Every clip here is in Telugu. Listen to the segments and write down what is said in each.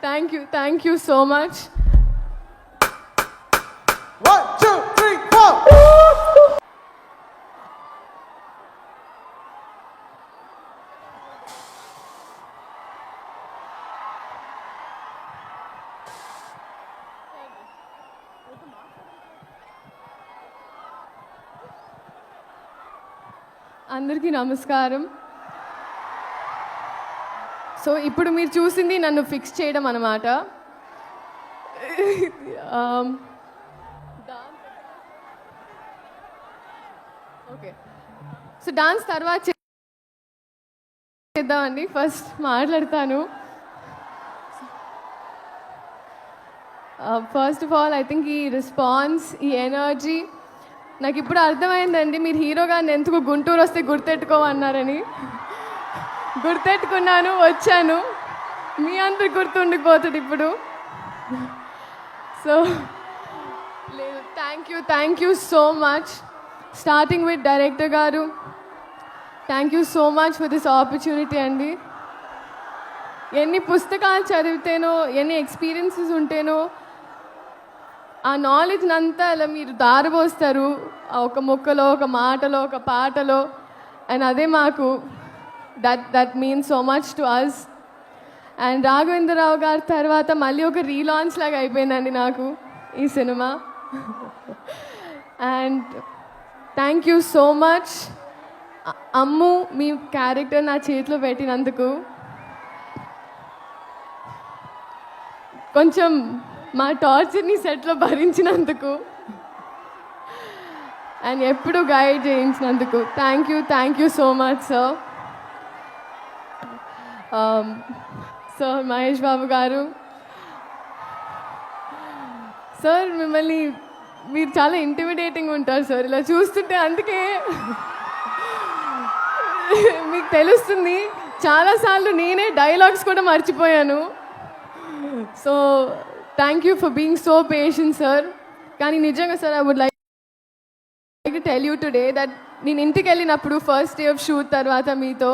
Thank you so much. 1 2 3 4. అందరికీ నమస్కారం. సో ఇప్పుడు మీరు చూసింది నన్ను ఫిక్స్ చేయడం అన్నమాట. ఓకే, సో డాన్స్ తర్వాత చేద్దామండి. ఫస్ట్ మాట్లాడతాను. First of all I think ఈ రెస్పాన్స్, ఈ ఎనర్జీ నాకు ఇప్పుడు అర్థమైందండి. మీరు హీరోగా ఎందుకు గుంటూరు వస్తే గుర్తెట్టుకోమన్నారని. గుర్తెట్టుకున్నాను, వచ్చాను. మీ అందరు గుర్తుండిపోతుంది ఇప్పుడు. సో లేదు, thank you so much. Starting with director గారు, thank you so much for this opportunity అండి. ఎన్ని పుస్తకాలు చదివితేనో, ఎన్ని ఎక్స్పీరియన్సెస్ ఉంటేనో ఆ నాలెడ్జ్ అంతా అలా మీరు దారబోస్తారు ఒక ముక్కలో, ఒక మాటలో, ఒక పాటలో. అండ్ అదే మాకు that means so much to us. And Raghavendra Rao గారి తర్వాత మళ్ళీ ఒక రీలాంచ్ లాగా అయిపోయిందండి నాకు ఈ సినిమా. And thank you so much Ammu, మీ క్యారెక్టర్ నా చేతిలో పెట్టినందుకు. కొంచెం మా టార్చర్ని సెట్లో భరించినందుకు అండ్ ఎప్పుడు గైడ్ చేయించినందుకు thank you so much sir. Sir Mahesh Babu గారు, సార్ మిమ్మల్ని మీరు చాలా ఇంటిమిడేటింగ్ ఉంటారు సార్. ఇలా చూస్తుంటే అందుకే మీకు తెలుస్తుంది. చాలాసార్లు నేనే డైలాగ్స్ కూడా మర్చిపోయాను. So thank you for being so patient sir. కానీ నిజంగా sir I would like to tell you today that నేను ఇంటికి వెళ్ళినప్పుడు ఫస్ట్ డే ఆఫ్ షూట్ తర్వాత మీతో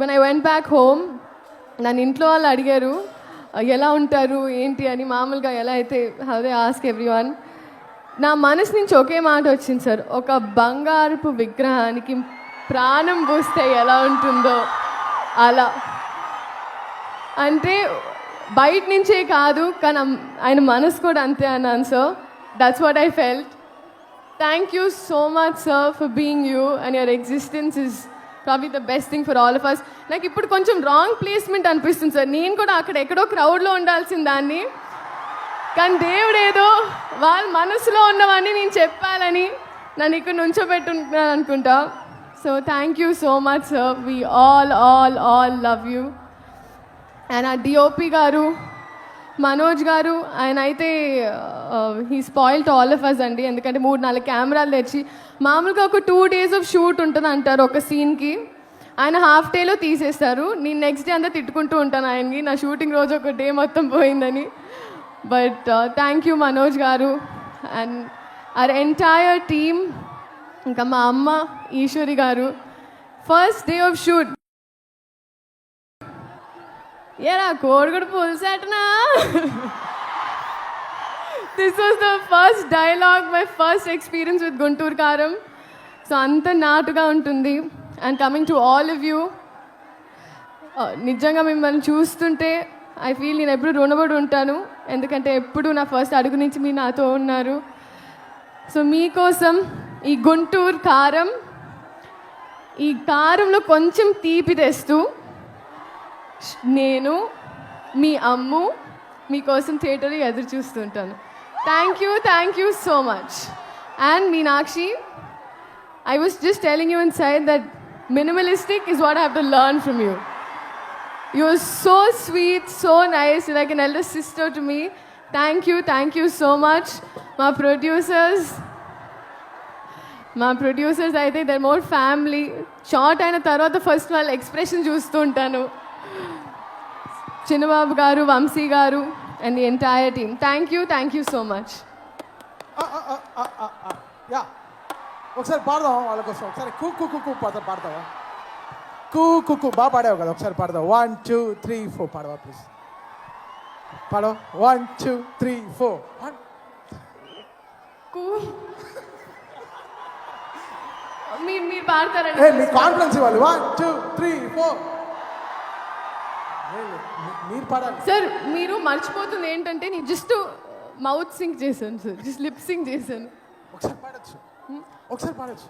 when I went back home, నన్ను ఇంట్లో వాళ్ళు అడిగారు ఎలా ఉంటారు ఏంటి అని. మామూలుగా ఎలా అయితే హౌ దే ఆస్క్ ఎవ్రీవన్. నా మనసు నుంచి ఒకే మాట వచ్చింది సార్, ఒక బంగారపు విగ్రహానికి ప్రాణం పోస్తే ఎలా ఉంటుందో అలా. అంటే బయట నుంచే కాదు, కానీ ఆయన మనసు కూడా అంతే అన్నాను sir. That's what I felt. Thank you so much sir for being you and your existence is probably the best thing for all of us. నాకు ఇప్పుడు కొంచెం రాంగ్ ప్లేస్మెంట్ అనిపిస్తుంది సార్. నేను కూడా అక్కడ ఎక్కడో క్రౌడ్లో ఉండాల్సిన దాన్ని, కానీ దేవుడు ఏదో వాళ్ళ మనసులో ఉన్నవన్నీ నేను చెప్పాలని నన్ను ఇక్కడ నుంచోబెట్టున్నాను అనుకుంటా. So thank you so much sir. We all love you. And ఆ డిఓపి గారు మనోజ్ గారు, ఆయన అయితే he spoil to all of us అండి. ఎందుకంటే 3-4 కెమెరాలు తెచ్చి మామూలుగా ఒక 2 days ఆఫ్ షూట్ ఉంటుంది అంటారు ఒక సీన్కి, ఆయన హాఫ్ డేలో తీసేస్తారు. నేను నెక్స్ట్ డే అంతా తిట్టుకుంటూ ఉంటాను ఆయనకి, నా షూటింగ్ రోజు ఒక డే మొత్తం పోయిందని. బట్ థ్యాంక్ యూ మనోజ్ గారు అండ్ అవర్ ఎంటైర్ టీమ్. ఇంకా మా అమ్మ ఈశ్వరి గారు, ఫస్ట్ డే ఆఫ్ షూట్ ఏరా కోడిగుడు పులిసేటనా. This was the first dialogue, my first experience with Guntur Kaaram. So అంత నాటుగా ఉంటుంది. And coming to all of you, నిజంగా మిమ్మల్ని చూస్తుంటే ఐ ఫీల్ నేను ఎప్పుడు రుణపడి ఉంటాను. ఎందుకంటే ఎప్పుడు నా ఫస్ట్ అడుగు నుంచి మీరు నాతో ఉన్నారు. సో మీకోసం ఈ గుంటూరు కారం, ఈ కారంలో కొంచెం తీపి తెస్తూ నేను మీ అమ్ము మీకోసం థియేటర్లో ఎదురు చూస్తుంటాను. Thank you so much. And Meenakshi, I was just telling you inside that minimalistic is what I have to learn from you. You're so sweet, so nice, you're like an elder sister to me. Thank you so much. My producers I think they're more family. Short అయిన తర్వాత ఫస్ట్ వాళ్ళ ఎక్స్ప్రెషన్ చూస్తూ ఉంటాను. చిన్నబాబు గారు, వంశీ గారు and the entire team. Thank you so much. ఒకసారి పాడదాం వాళ్ళ కోసం. ఒకసారి కూ కూ కూ కూ పాడతావా? కూ కు కు బాగా పాడావు కదా ఒకసారి పాడదాం 1 2 3 4 పాడవా ప్లీజ్ పాడో 1 2 3 4 మీరు పాడతారండి ఏ మీ కాన్ఫిడెన్స్ ఇవ్వాలి 1 2 3 4 మీరు పాడాలి సార్ మీరు మర్చిపోతుంది ఏంటంటే నేను జస్ట్ మౌత్ సింగ్ చేశాను సార్ జస్ట్ లిప్ సింగ్ చేశాను ఒకసారి పాడొచ్చు ఒకసారి పాడొచ్చు